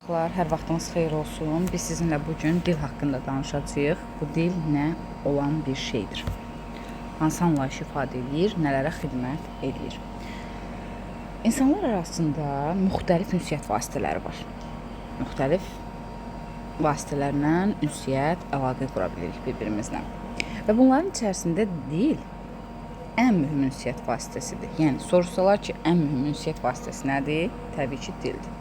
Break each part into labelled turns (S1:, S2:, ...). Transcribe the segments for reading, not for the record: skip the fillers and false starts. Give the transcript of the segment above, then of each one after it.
S1: Uşaqlar, hər vaxtınız xeyir olsun. Biz sizinlə bugün dil haqqında danışacağıq. Bu dil nə olan bir şeydir? Hansı anlayışı ifadə edir, nələrə xidmət edir? İnsanlar arasında müxtəlif ünsiyyət vasitələri var. Müxtəlif vasitələrlə ünsiyyət, əlaqə qura bilirik bir-birimizlə. Və bunların içərisində dil ən mühüm ünsiyyət vasitəsidir. Yəni, soruşsalar ki, ən mühüm ünsiyyət vasitəsi nədir? Təbii ki, dildir.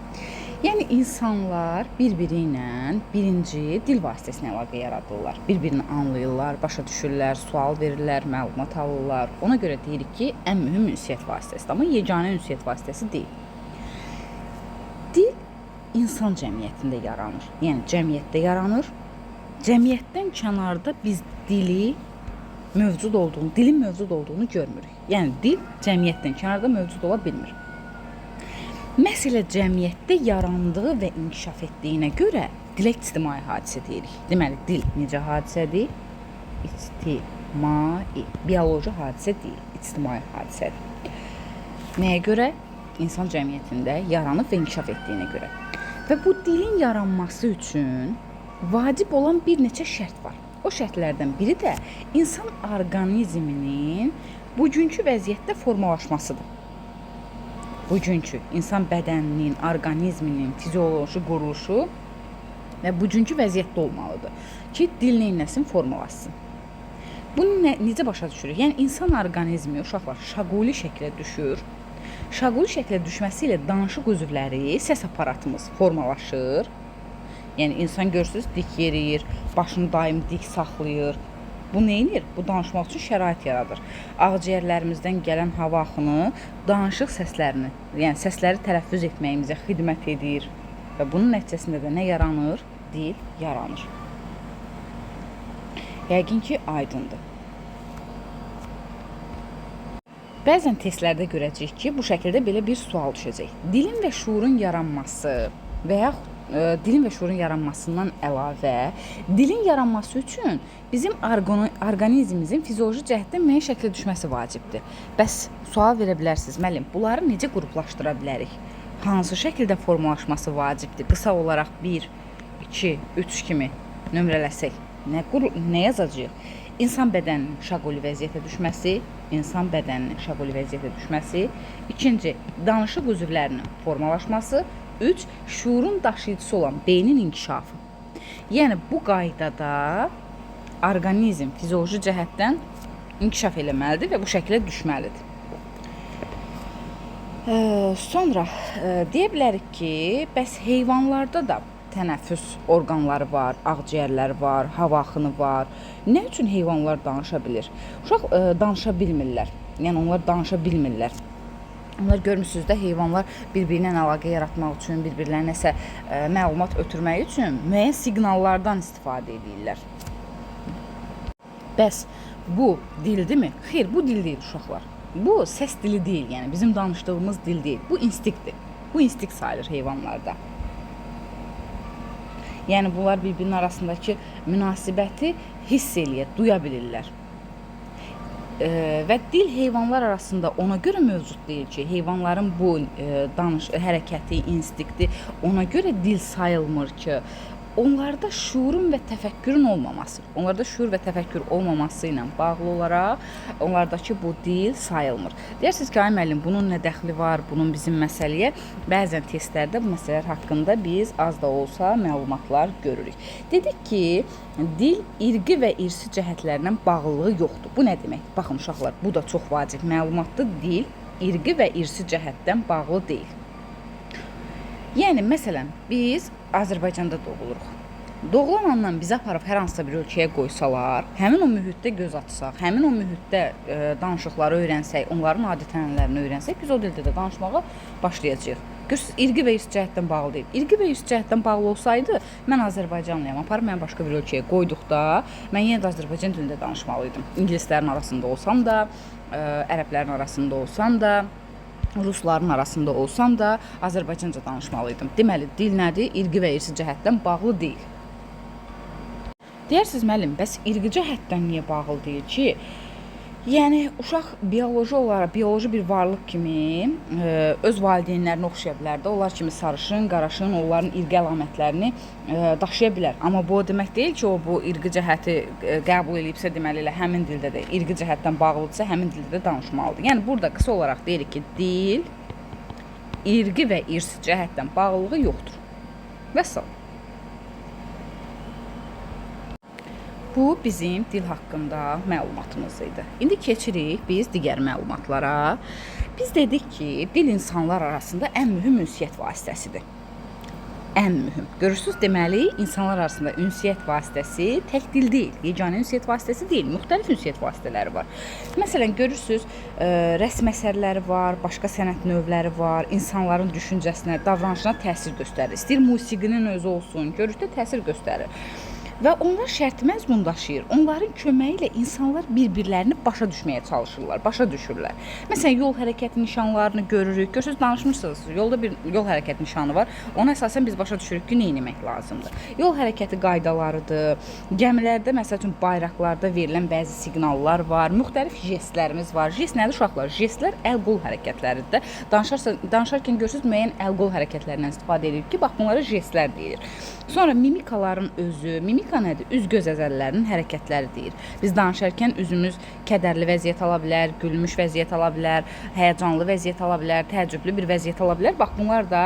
S1: Yəni, insanlar bir-biri ilə birinci dil vasitəsilə əlaqə yaradırlar. Bir-birini anlayırlar, başa düşürlər, sual verirlər, məlumat alırlar. Ona görə deyirik ki, ən mühüm ünsiyyət vasitəsidir. Amma yeganə ünsiyyət vasitəsi deyil. Dil insan cəmiyyətində yaranır. Yəni, cəmiyyətdə yaranır. Cəmiyyətdən kənarda biz dilin mövcud olduğunu görmürük. Yəni, dil cəmiyyətdən kənarda mövcud ola bilmir. Məsələ cəmiyyətdə yarandığı və inkişaf etdiyinə görə dilə ictimai hadisə deyirik. Deməli, dil necə hadisədir? İctimai. Bioloji hadisə deyil, ictimai hadisədir. Nəyə görə? İnsan cəmiyyətində yaranıb və inkişaf etdiyinə görə. Və bu dilin yaranması üçün vacib olan bir neçə şərt var. O şərtlərdən biri də insan orqanizminin bugünkü vəziyyətdə formalaşmasıdır. Bugünkü insan bədəninin, orqanizminin fizioloji quruluşu və bugünkü vəziyyətdə olmalıdır ki, dil neynəsin, formalaşsın. Bunu necə başa düşürük? Yəni, insan orqanizmi, uşaqlar, şaquli şəklə düşür. Şaquli şəklə düşməsi ilə danışıq üzvləri, səs aparatımız formalaşır. Yəni, insan görürsünüz, dik yeriyir, başını daim dik saxlayır. Bu neynir? Bu danışmaq üçün şərait yaradır. Ağciyərlərimizdən gələn hava axını danışıq səslərini, yəni səsləri tələffüz etməyimizə xidmət edir. Və bunun nəticəsində də nə yaranır? Dil yaranır. Yəqin ki, aydındır. Bəzən testlərdə görəcəyik ki, bu şəkildə belə bir sual düşəcək. Dilin və şuurun yaranması və yaxud dilin və şuurun yaranmasından əlavə, dilin yaranması üçün bizim orqanizmimizin fizioloji cəhətdən müəyyən şəklə düşməsi vacibdir. Bəs sual verə bilərsiniz, müəllim, bunları necə qruplaşdıra bilərik? Hansı şəkildə formalaşması vacibdir? Qısa olaraq 1, 2, 3 kimi nömrələsək, nə yazacağıq? İnsan bədəninin şaquli vəziyyətə düşməsi, insan bədəninin şaquli vəziyyətə düşməsi, ikinci, danışıq üzvlərinin formalaşması, 3. Şuurun daşıyıcısı olan beynin inkişafı. Yəni, bu qaydada orqanizm fizioloji cəhətdən inkişaf eləməlidir və bu şəkildə düşməlidir. Sonra deyə bilərik ki, bəs heyvanlarda da tənəffüs orqanları var, ağciyərləri var, hava axını var. Nə üçün heyvanlar danışa bilir? Uşaq danışa bilmirlər. Yəni, onlar danışa bilmirlər. Onlar görmürsünüz də, heyvanlar bir-birinə əlaqə yaratmaq üçün, bir-birlərinə nəsə məlumat ötürmək üçün müəyyən siqnallardan istifadə edirlər. Bəs bu dildirmi? Xeyr, bu dil deyil uşaqlar. Bu səs dili deyil, yəni bizim danışdığımız dil deyil. Bu instinktdir. Bu instinkt sayılır heyvanlarda. Yəni bunlar bir-birinin arasındakı münasibəti hiss eləyir, duya bilirlər. Və dil heyvanlar arasında ona görə mövcud deyil ki, heyvanların bu hərəkəti, instinkti ona görə dil sayılmır ki, onlarda şuurun və təfəkkürün olmaması, onlarda şuur və təfəkkür olmaması ilə bağlı olaraq onlardakı bu dil sayılmır. Deyirsiniz ki, ay müəllim, bunun nə dəxli var, bunun bizim məsələyə? Bəzən testlərdə bu məsələlər haqqında biz az da olsa məlumatlar görürük. Dedik ki, dil irqi və irsi cəhətlərlə bağlılığı yoxdur. Bu nə demək? Baxın uşaqlar, bu da çox vacib məlumatdır. Dil irqi və irsi cəhətdən bağlı deyil. Yəni, məsələn, biz Azərbaycanda doğuluruq. Doğulan andan bizi aparıb hər hansısa bir ölkəyə qoysalar, həmin o mühitdə göz açsaq, həmin o mühitdə danışıqları öyrənsək, onların adət-ənənələrini öyrənsək, biz o dildə də danışmağa başlayacağıq. Görürsünüz, irqi və irsi cəhətdən bağlı deyil. İrqi və irsi cəhətdən bağlı olsaydı, mən Azərbaycanlıyam, aparıb mən başqa bir ölkəyə qoyduqda, mən yenə də Azərbaycan dilində danışmalıydım. İngilislərin arasında olsam da, ərəblərin arasında olsam da, Rusların arasında olsam da Azərbaycanca danışmalıydım. Deməli, dil nədir? İrqi və irsi cəhətdən bağlı deyil. Deyirsiniz, müəllim, bəs irqi cəhətdən niyə bağlı deyil ki? Yəni uşaq bioloji bir varlıq kimi öz valideynlərinə oxşaya bilər də. Onlar kimi sarışın, qaraşın, onların irqi əlamətlərini daşıya bilər. Amma bu o demək deyil ki, o bu irqi cəhəti qəbul edibsə, deməli elə həmin dildə də irqi cəhətdən bağlıdırsa, həmin dildə də danışmalıdır. Yəni burada qısa olaraq deyirik ki, dil irqi və irsi cəhətdən bağlılığı yoxdur. Vəssalam. Bu bizim dil haqqında məlumatımız idi. İndi keçirik biz digər məlumatlara. Biz dedik ki, dil insanlar arasında ən mühüm ünsiyyət vasitəsidir. Ən mühüm. Görürsünüz, deməli, insanlar arasında ünsiyyət vasitəsi tək dil deyil, yeganə ünsiyyət vasitəsi deyil, müxtəlif ünsiyyət vasitələri var. Məsələn, görürsünüz, rəsm əsərləri var, başqa sənət növləri var, insanların düşüncəsinə, davranışına təsir göstərir. İstəyir musiqinin özü olsun, görüşdə təsir göstərir. Və onlar şərti məzmun daşıyır. Onların köməyi ilə insanlar bir-birlərini başa düşməyə çalışırlar, başa düşürlər. Məsələn, yol hərəkəti nişanlarını görürük. Görürsünüz, danışmışsınız, yolda bir yol hərəkəti nişanı var. Ona əsasən biz başa düşürük ki, nə etmək lazımdır. Yol hərəkəti qaydalarıdır. Gəmilərdə, məsəl üçün, bayraqlarda verilən bəzi siqnallar var. Müxtəlif jestlərimiz var. Jest nədir uşaqlar? Jestlər əl-qol hərəkətləridir. Danışarkən görürsünüz, müəyyən əl-qol hərəkətlərindən istifadə edirik ki, bax, bunlara jestlər deyilir. Sonra mimikaların özü, mimika nədir? Üz-göz əzələlərinin hərəkətləri deyir. Biz danışarkən üzümüz kədərli vəziyyət ala bilər, gülmüş vəziyyət ala bilər, həyəcanlı vəziyyət ala bilər, təəccüblü bir vəziyyət ala bilər. Bax, bunlar da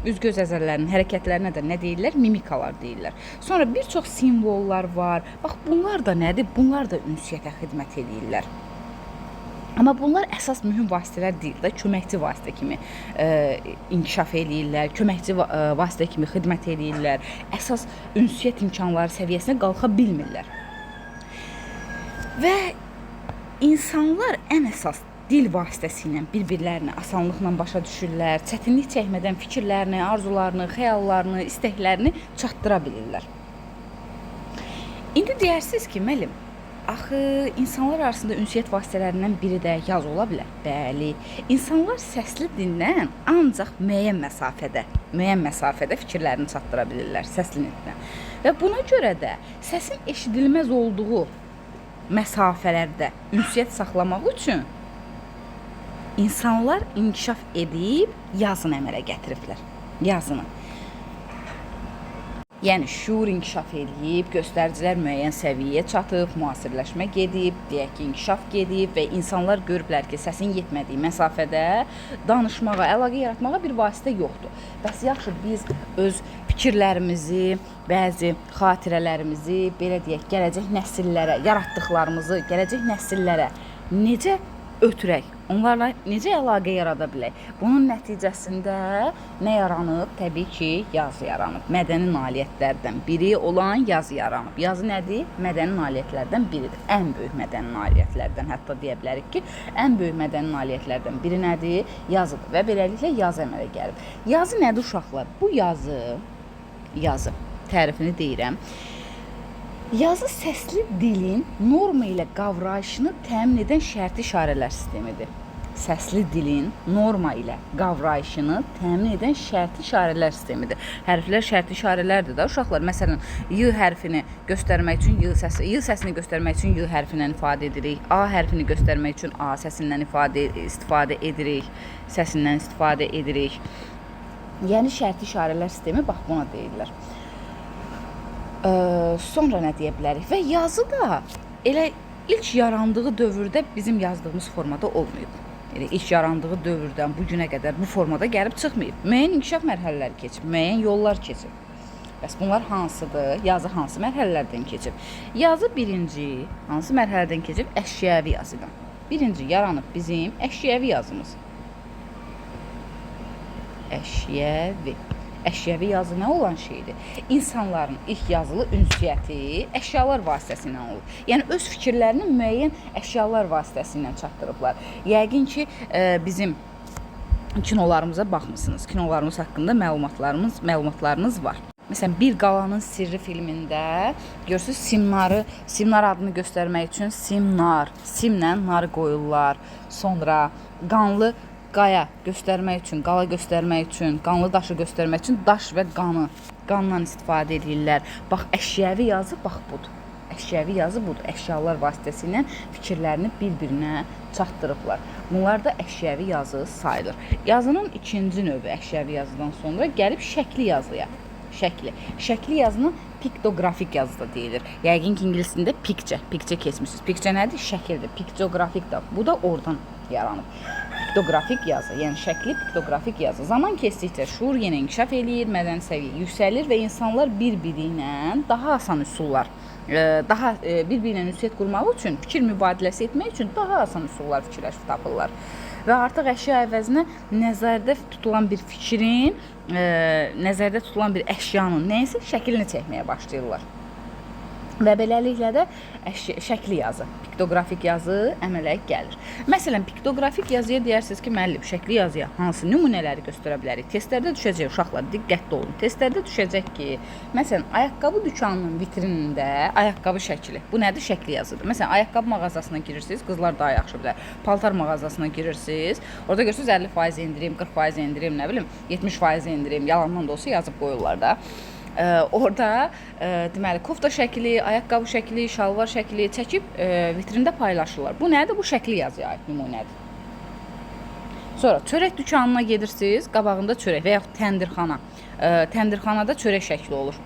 S1: üz-göz əzələlərinin hərəkətlərinə də nə deyirlər? Mimikalar deyirlər. Sonra bir çox simvollar var. Bax, bunlar da nədir? Bunlar da ünsiyyətə xidmət edirlər. Amma bunlar əsas mühüm vasitələr deyil də, köməkçi vasitə kimi inkişaf eləyirlər, köməkçi vasitə kimi xidmət eləyirlər, əsas ünsiyyət imkanları səviyyəsinə qalxa bilmirlər. Və insanlar ən əsas dil vasitəsi ilə bir-birlərini asanlıqla başa düşürlər, çətinlik çəkmədən fikirlərini, arzularını, xəyallarını, istəklərini çatdıra bilirlər. İndi deyirsiniz ki, müəllim, axı insanlar arasında ünsiyyət vasitələrindən biri də yaz ola bilər. Bəli, insanlar səsli dildən ancaq müəyyən məsafədə fikirlərini çatdıra bilirlər səsli dildən. Və buna görə də səsin eşidilməz olduğu məsafələrdə ünsiyyət saxlamaq üçün insanlar inkişaf edib yazını əmələ gətiriblər. Yazını. Yəni, şuur inkişaf edib, göstəricilər müəyyən səviyyəyə çatıb, müasirləşmə gedib, deyək ki, inkişaf gedib və insanlar görüblər ki, səsin yetmədiyi məsafədə danışmağa, əlaqə yaratmağa bir vasitə yoxdur. Bəs yaxşı, biz öz fikirlərimizi, bəzi xatirələrimizi, belə deyək, gələcək nəsillərə, yaratdıqlarımızı gələcək nəsillərə necə ötürək, onlarla necə əlaqə yarada bilək? Bunun nəticəsində nə yaranıb? Təbii ki, yazı yaranıb. Mədəni nailiyyətlərdən biri olan yazı yaranıb. Yazı nədir? Mədəni nailiyyətlərdən biridir. Ən böyük mədəni nailiyyətlərdən, hətta deyə bilərik ki, ən böyük mədəni nailiyyətlərdən biri nədir? Yazıdır və beləliklə yazı əmələ gəlib. Yazı nədir uşaqlar? Bu yazı, tərifini deyirəm. Yazı səsli dilin norma ilə qavrayışını təmin edən şərti işarələr sistemidir. Səsli dilin norma ilə qavrayışını təmin edən şərti işarələr sistemidir. Hərflər şərti işarələrdir də uşaqlar. Məsələn, Y hərfini göstərmək üçün Y səsini göstərmək üçün Y hərfindən ifadə edirik. A hərfini göstərmək üçün A səsindən istifadə edirik. Yəni şərti işarələr sistemi bax buna deyirlər. Sonra nə deyə bilərik? Və yazı da elə ilk yarandığı dövrdə bizim yazdığımız formada olmayıb. Elə ilk yarandığı dövrdən bu günə qədər bu formada gəlib çıxmayıb. Müəyyən inkişaf mərhələləri keçib, müəyyən yollar keçib. Bəs bunlar hansıdır? Yazı hansı mərhələlərdən keçib? Yazı birinci hansı mərhələdən keçib? Əşyəvi yazıdan. Birinci yaranıb bizim əşyəvi yazımız. Əşyəvi yazı nə olan şeydir? İnsanların ilk yazılı ünsiyyəti əşyalar vasitəsilə olur. Yəni, öz fikirlərini müəyyən əşyalar vasitəsilə çatdırıblar. Yəqin ki, bizim kinolarımıza baxmısınız. Kinolarımız haqqında məlumatlarınız var. Məsələn, Bir Qalanın Sirri filmində görürsünüz, Simnar adını göstərmək üçün simlə narı qoyurlar. Sonra qanlı qaya göstərmək üçün, qala göstərmək üçün, qanlı daşı göstərmək üçün daş və qanla istifadə edirlər. Bax, əşyəvi yazı bax budur. Əşyavi yazı budur. Əşyalar vasitəsilə fikirlərini bir-birinə çatdırıblar. Bunlar da əşyavi yazı sayılır. Yazının ikinci növü əşyavi yazıdan sonra gəlib şəkli yazıya. Şəkli yazının piktoqrafik yazı da deyilir. Yəqin ki, ingiliscəsində picture keçmişsiniz. Picture nədir? Şəkildir. Piktoqrafik da. Bu da oradan yaranıb. Piktoqrafik yazı, yəni şəkli piktoqrafik yazı. Zaman keçdikcə şuur yenə inkişaf eləyir, mədəni səviyyə yüksəlir və insanlar bir-biri ilə daha asan üsullar, daha bir-biri ilə ünsiyyət qurmaq üçün, fikir mübadiləsi etmək üçün daha asan üsullar fikirləşib tapırlar. Və artıq əşya əvəzinə nəzərdə tutulan bir fikrin, nəzərdə tutulan bir əşyanın nəyəsə şəklini çəkməyə başlayırlar. Və beləliklə də şəkli yazı, piktoqrafik yazı əmələ gəlir. Məsələn, piktoqrafik yazıya deyərsiniz ki, müəllim, şəkli yazıya hansı nümunələri göstərə bilərik? Testlərdə düşəcək, uşaqlar, diqqətli olun. Testlərdə düşəcək ki, məsələn, ayaqqabı dükanının vitrinində ayaqqabı şəkli. Bu nədir? Şəkli yazıdır. Məsələn, ayaqqabı mağazasına girirsiniz, qızlar daha yaxşı bilər. Paltar mağazasına girirsiniz, orada görürsünüz 50% indirim, 40% indirim, nə bilim, 70% indirim, yalandan da olsa yazıb qoyurlar da. Orada deməli kofta şəkli, ayaqqabı şəkli, şalvar şəkli çəkib vitrində paylaşırlar. Bu nədir? Bu şəkli yazıya aid nümunədir. Sonra çörək dükanına gedirsiniz, qabağında çörək və yaxud təndirxana. Təndirxanada çörək şəkli olur.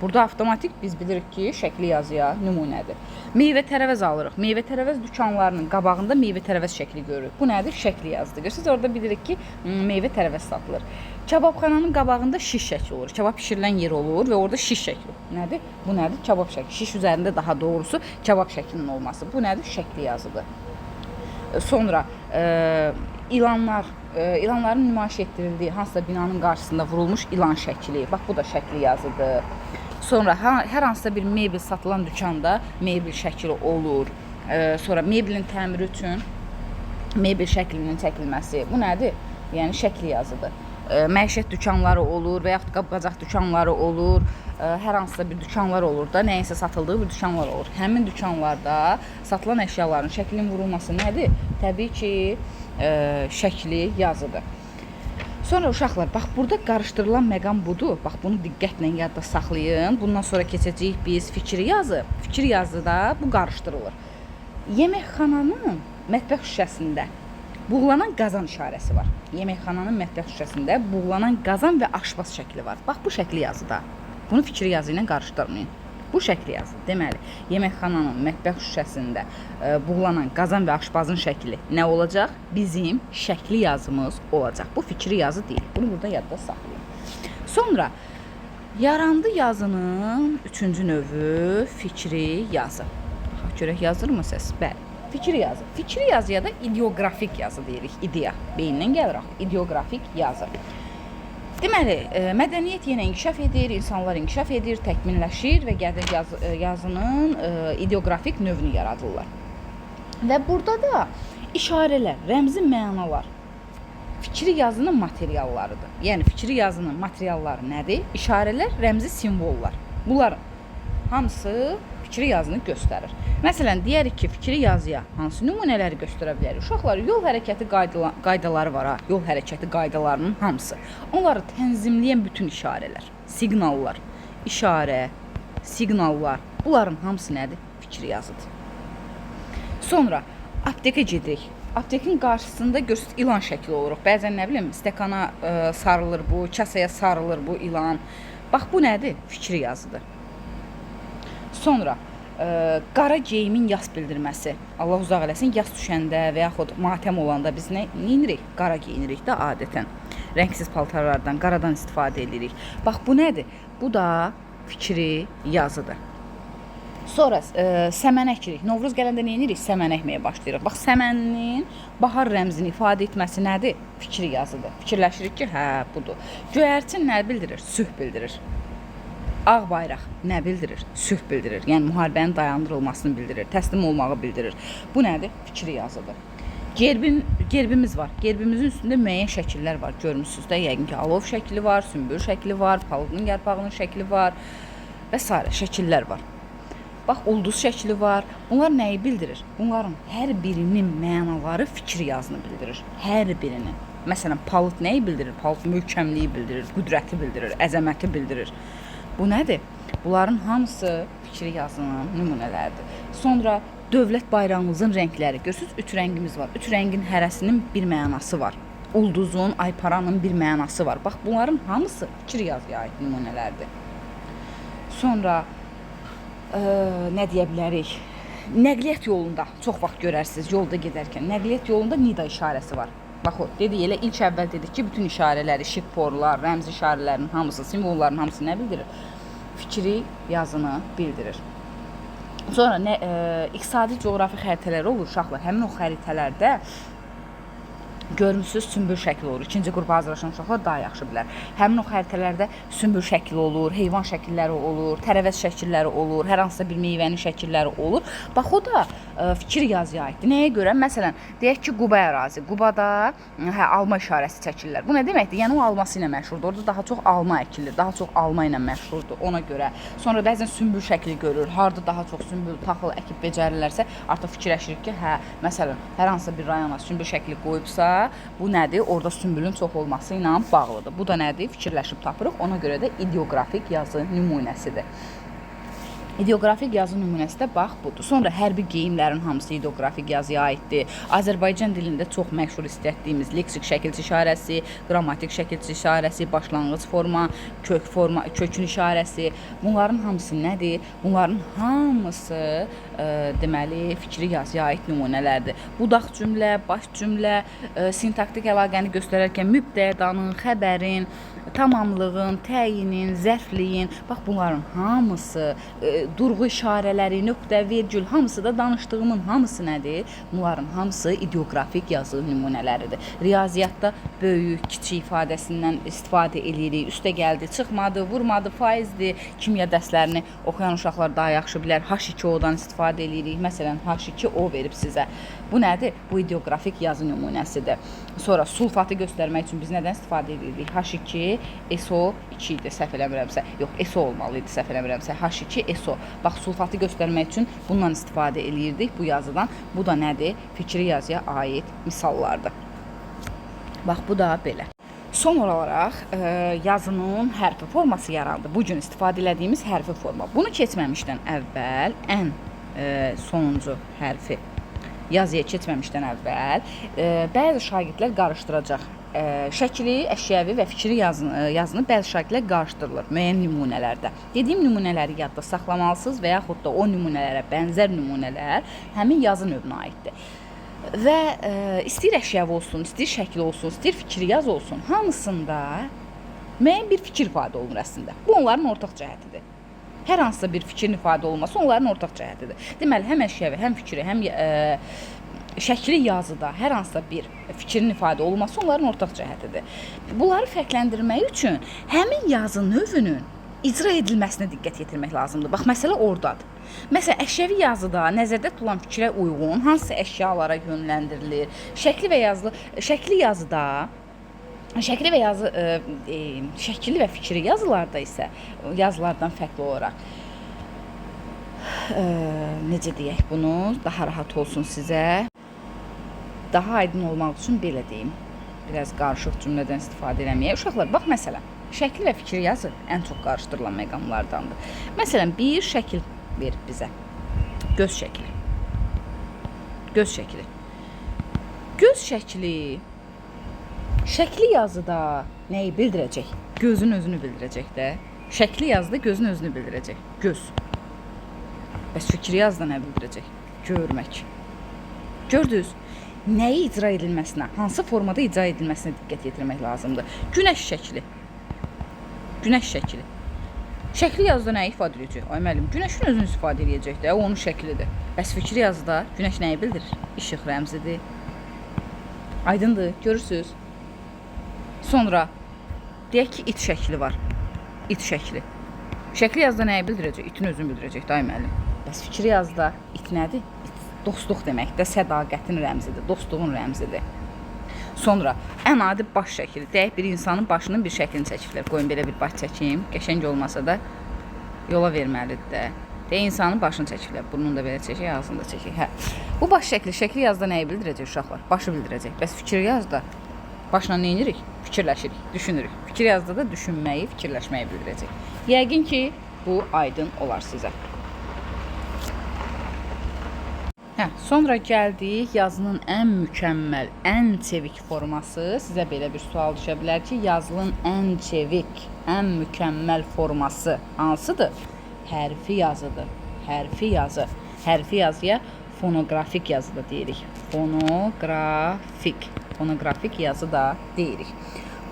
S1: Burada avtomatik biz bilirik ki, şəkli yazıya nümunədir. Meyvə tərəvəz alırıq. Meyvə tərəvəz dükanlarının qabağında meyvə tərəvəz şəkli görürük. Bu nədir? Şəkli yazıdır. Görürsünüz, orada bilirik ki, meyvə tərəvəz satılır. Kababxananın qabağında şiş şəkli olur. Kabab pişirilən yer olur və orada şiş şəkli. Nədir? Bu nədir? Kabab şəkli. Şiş üzərində daha doğrusu kabab şəklinin olması. Bu nədir? Şəkli yazıdır. Sonra ilanların nümayiş etdirildiyi hansısa binanın qarşısında vurulmuş ilan şəkli. Bax, bu da şəkli yazıdır. Sonra hər hansısa bir mebel satılan dükanda mebel şəkli olur. Sonra mebelin təmiri üçün mebel şəklinin çəkilməsi. Bu nədir? Yəni şəkli yazıdır. Məişət dükanları olur və yaxud qab-qacaq dükanları olur. Hər hansısa bir dükanlar olur da, nəyinsə satıldığı bir dükanlar olur. Həmin dükanlarda satılan əşyaların şəklinin vurulması nədir? Təbii ki, şəkli yazıdır. Sonra uşaqlar, bax, burada qarışdırılan məqam budur. Bax, bunu diqqətlə yadda saxlayın. Bundan sonra keçəcəyik biz fikri yazı. Fikir yazıda bu qarışdırılır. Yeməkxananın mətbəx şüşəsində buğlanan qazan işarəsi var. Yeməkxananın mətbəx şüşəsində buğlanan qazan və aşpaz şəkli var. Bax, bu şəkli yazıda. Bunu fikri yazı ilə qarışdırmayın. Bu şəkli yazı. Deməli, yeməkxananın mətbəx şüşəsində buğlanan qazan və aşpazın şəkli nə olacaq? Bizim şəkli yazımız olacaq. Bu fikri yazı deyil. Bunu burada yadda saxlayın. Sonra yarandı yazının üçüncü növü fikri yazı. Görək yazır mı səs? Bəli. Fikri yazı. Fikri yazıya da ideografik yazı deyirik. İdeya. Beyindən gəlir axı. İdeografik yazı. Deməli, mədəniyyət yenə inkişaf edir, insanlar inkişaf edir, təkmilləşir və gəlir yazının ideografik növünü yaradırlar. Və burada da işarələr, rəmzi mənalar fikri yazının materiallarıdır. Yəni, fikri yazının materialları nədir? İşarələr, rəmzi simvollar. Bunların hamısı fikri yazını göstərir. Məsələn, deyərik ki, fikri yazıya hansı nümunələri göstərə bilərik? Uşaqlar, yol hərəkəti qaydaları var ha, yol hərəkəti qaydalarının hamısı. Onları tənzimləyən bütün işarələr, siqnallar, işarə, siqnallar, bunların hamısı nədir? Fikri yazıdır. Sonra, aptekə gedirik. Aptekin qarşısında görürsünüz, ilan şəkli oluruq. Bəzən, nə bilim, stəkana sarılır bu, kasaya sarılır bu ilan. Bax, bu nədir? Fikri yazıdır. Sonra, qara geyimin yas bildirməsi. Allah uzaq eləsin, yas düşəndə və yaxud matəm olanda biz nə edirik? Qara geyinirik də adətən. Rəngsiz paltarlardan, qaradan istifadə edirik. Bax, bu nədir? Bu da fikri yazıdır. Sonra səmən əkirik. Novruz gələndə nə edirik? Səmən əkməyə başlayırıq. Bax, səmənin bahar rəmzini ifadə etməsi nədir? Fikri yazıdır. Fikirləşirik ki, hə, budur. Göyərçin nə bildirir? Sülh bildirir. Ağ bayraq nə bildirir? Sülh bildirir. Yəni, müharibənin dayandırılmasını bildirir, təslim olmağı bildirir. Bu nədir? Fikri yazıdır. Gerbimiz var. Gerbimizin üstündə müəyyən şəkillər var. Görmüsünüz də, yəqin ki, alov şəkli var, sümbül şəkli var, palıdın yarpağının şəkli var və s. şəkillər var. Bax, ulduz şəkli var. Bunlar nəyi bildirir? Bunların hər birinin mənaları fikri yazını bildirir. Hər birinin. Məsələn, palıd nəyi bildirir? Palıd möhkəmliyi bildirir, qüdrəti bildirir, əzəməti bildirir. Bu nədir? bunların hamısı fikri yazının nümunələridir. Sonra dövlət bayrağımızın rəngləri. Görürsüz, 3 rəngimiz var. 3 rəngin hərəsinin bir mənası var. Ulduzun, ayparanın bir mənası var. Bax, bunların hamısı fikir yazıya aid nümunələrdir. Sonra nə deyə bilərik? Nəqliyyat yolunda çox vaxt görərsiniz, yolda gedərkən. Nəqliyyat yolunda nida işarəsi var. Bax, o, dedik, elə ilk əvvəl dedik ki, bütün işarələri, şiqporlar, rəmzi işarələrin hamısı, simvolların hamısı nə bildirir? Fikri yazını bildirir. Sonra iqtisadi coğrafi xəritələr olur uşaqlar. Həmin o xəritələrdə görmüsüz sümbül şəkli olur. İkinci qrupa hazırlaşan uşaqlar daha yaxşı bilər. Həmin o xəritələrdə sümbül şəkli olur, heyvan şəkilləri olur, tərəvəz şəkilləri olur, hər hansısa bir meyvənin şəkilləri olur. Bax, o da fikir yazıya aiddir. Nəyə görə? Məsələn, deyək ki, Quba ərazi. Qubada alma işarəsi çəkirlər. Bu nə deməkdir? Yəni o alması ilə məşhurdur. Orada daha çox alma əkilir, daha çox alma ilə məşhurdur ona görə. Sonra bəzən sümbül şəkli görür. Harda daha çox sümbül taxıl əkib becərirlərsə, artıq fikirləşirik ki, məsələn, hər hansısa bir rayona sümbül şəkli qoyubsa, bu nədir? Orada sümbülün çox olması ilə bağlıdır. Bu da nədir? Fikirləşib tapırıq. Ona görə də ideoqrafik yazı nümunəsidir. İdeoqrafik yazı nümunəsi də bax budur. Sonra hərbi geyimlərin hamısı ideoqrafik yazıya aiddir. Azərbaycan dilində çox məşhur istədiyimiz leksik şəkilçi işarəsi, qrammatik şəkilçi işarəsi, başlanğıc forma, kök forma, kökün işarəsi. Bunların hamısı nədir? Bunların hamısı deməli fikri yazıya aid nümunələrdir. Budaq cümlə, baş cümlə, sintaktik əlaqəni göstərərkən mübtədanın, xəbərin, tamamlığın, təyinin, zərfliyin, bax bunların hamısı, durğu işarələri, nöqtə, vergül, hamısı da danışdığımın hamısı nədir? Bunların hamısı ideoqrafik yazı nümunələridir. Riyaziyyatda böyük, kiçik ifadəsindən istifadə edirik. Üstə gəldi, çıxmadı, vurmadı, faizdir. Kimya dərslərini oxuyan uşaqlar daha yaxşı bilər. H2O-dan istifadə edirik. Məsələn, H2O verib sizə. Bu nədir? Bu ideoqrafik yazı nümunəsidir. Sonra sulfatı göstərmək üçün biz nədən istifadə edirik? H2, SO2 idi, səhv eləmirəmsə. Yox, SO olmalı idi, səhv eləmirəmsə. H2, SO. Bax, sulfatı göstərmək üçün bundan istifadə edirdik bu yazıdan. Bu da nədir? Fikri yazıya aid misallardır. Bax, bu da belə. Son olaraq yazının hərfi forması yarandı. Bugün istifadə edədiyimiz hərfi forma. Bunu keçməmişdən əvvəl ən sonuncu hərfi yazıya keçməmişdən əvvəl bəzi şagirdlər qarışdıracaq. Şəkili, əşyəvi və fikri yazını bəzi şagirdlər qarışdırılır müəyyən nümunələrdə. Dediyim nümunələri yadda saxlamalısınız və yaxud da o nümunələrə bənzər nümunələr həmin yazı növünə aiddir. Və istəyir əşyəvi olsun, istəyir şəkil olsun, istəyir fikri yaz olsun, hamısında müəyyən bir fikir ifadə olunur əslində. Bu onların ortaq cəhətidir. Hər hansısa bir fikrin ifadə olması onların ortaq cəhətidir. Deməli, həm əşyəvi, həm fikri, həm şəkli yazıda hər hansısa bir fikrin ifadə olunması onların ortaq cəhətidir. Bunları fərqləndirmək üçün həmin yazı növünün icra edilməsinə diqqət yetirmək lazımdır. Bax, məsələ oradadır. Məsələn, əşyəvi yazıda nəzərdə tutulan fikrə uyğun hansı əşyalara yönləndirilir? Şəkli və fikri yazılarda isə yazılardan fərqli olaraq necə deyək bunu, daha rahat olsun sizə. Daha aydın olmaq üçün belə deyim. Biraz qarışıq cümlədən istifadə eləməyək. Uşaqlar, bax məsələn, şəkil və fikri yazı ən çox qarışdırılan məqamlardandır. Məsələn, bir şəkil ver bizə. Göz şəkili. Göz şəkili. Göz şəkili şəkli yazıda nəyi bildirəcək? Gözün özünü bildirəcək də. Şəkli yazıda gözün özünü bildirəcək. Göz. Bəs fikri yazıda nə bildirəcək? Görmək. Gördünüz? Nəyi icra edilməsinə, hansı formada icra edilməsinə diqqət yetirmək lazımdır? Günəş şəkli. Günəş şəkli. Şəkli yazıda nəyi ifadə edəcək? Ay müəllim, günəşin özünü istifadə edəcək də, o onun şəklidir. Bəs fikri yazıda günəş nəyi bildirir? İşıq rəmzidir. Aydındır, görürsünüz? Sonra deyək ki, it şəkli var. İt şəkli. Şəkli yazıda nəyi bildirəcək? İtin özünü bildirəcək, day müəllim. Bəs fikri yazıda it nədir? İt dostluq deməkdir, sədaqətin rəmzidir, dostluğun rəmzidir. Sonra ən adi baş şəkli. Deyək, bir insanın başının bir şəklini çəkiblər. Qoyun belə bir baş çəkeyim. Qəşəng olmasa da yola verməlidir də. Deyək, insanın başını çəkiblər. Burnunu da belə çəkək, ağzını da çəkək. Hə. Bu baş şəkli yazıda nəyi bildirəcək uşaqlar? Başı bildirəcək. Bəs fikri yazıda başla nə edirik? Fikirləşirik, düşünürük. Fikir yazıda da düşünməyi, fikirləşməyi bildirəcək. Yəqin ki, Bu aydın olar sizə. Sonra gəldik yazının ən mükəmməl, ən çevik forması. Sizə belə bir sual düşə bilər ki, yazının ən çevik, ən mükəmməl forması hansıdır? Hərfi yazıdır. Hərfi yazı. Hərfi yazıya fonoqrafik yazı da deyirik. Fonoqrafik yazı da deyirik.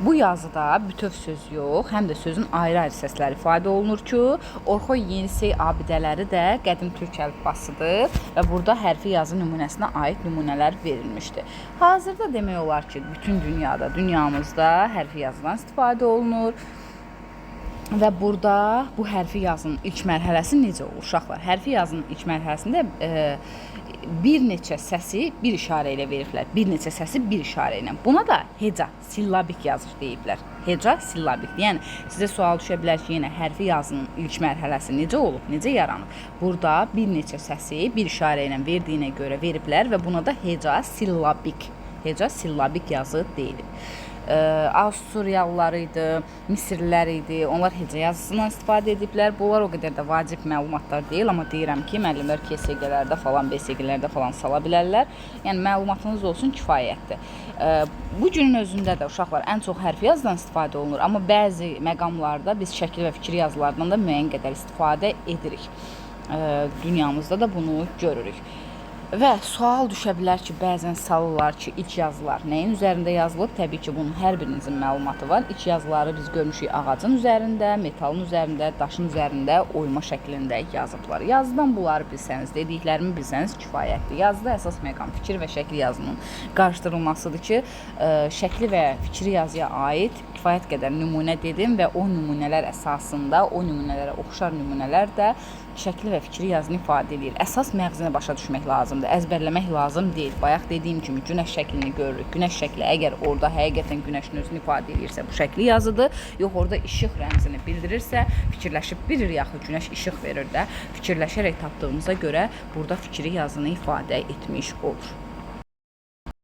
S1: Bu yazıda bütöv söz yox, həm də sözün ayrı-ayrı səsləri ifadə olunur ki, Orxoy Yenisey abidələri də qədim türk əlifbasıdır və burada hərfi yazı nümunəsinə aid nümunələr verilmişdir. Hazırda demək olar ki, bütün dünyamızda hərfi yazıdan istifadə olunur. Və burada bu hərfi yazının ilk mərhələsi necə olur uşaqlar? Hərfi yazının ilk mərhələsində bir neçə səsi bir işarə ilə veriblər. Bir neçə səsi bir işarə ilə. Buna da heca, sillabik yazır deyiblər. Heca, sillabik. Yəni sizə sual düşə bilər ki, yenə hərfi yazının ilk mərhələsi necə olub, necə yaranıb? Burada bir neçə səsi bir işarə ilə verdiyinə görə veriblər və buna da heca, sillabik yazı deyilir. Avstriyalılar idi, Misirlilər idi. Onlar heca yazısından istifadə ediblər. Bunlar o qədər də vacib məlumatlar deyil, amma deyirəm ki, müəllimlər KSG-lərdə falan, BSG-lərdə falan sala bilərlər. Yəni məlumatınız olsun, kifayətdir. Bu günün özündə də uşaqlar ən çox hərfi yazıdan istifadə olunur, amma bəzi məqamlarda biz şəkil və fikir yazılarından da müəyyən qədər istifadə edirik. Dünyamızda da bunu görürük. Və sual düşə bilər ki, bəzən salırlar ki, ilk yazılar nəyin üzərində yazılıb? Təbii ki, bunun hər birinizin məlumatı var. İlk yazıları biz görmüşük ağacın üzərində, metalın üzərində, daşın üzərində oyma şəklində yazıblar. Yazıdan bunları bilsəniz, dediklərimi bilsəniz kifayətdir. Yazıda əsas məqam fikir və şəkil yazının qarışdırılmasıdır ki, şəkli və fikri yazıya aid kifayət qədər nümunə dedim və o nümunələr əsasında, o nümunələrə oxşar nümunələr də şəkli və fikri yazını ifadə edir. Əsas məğzini başa düşmək lazımdır, əzbərləmək lazım deyil. Bayaq dediyim kimi günəş şəklini görürük. Günəş şəkli əgər orada həqiqətən günəşin özünü ifadə edirsə, bu şəkli yazıdır. Yox, orada işıq rəmzini bildirirsə, fikirləşib bilir, yaxud günəş işıq verir də, fikirləşərək tapdığımıza görə burada fikri yazını ifadə etmiş olur.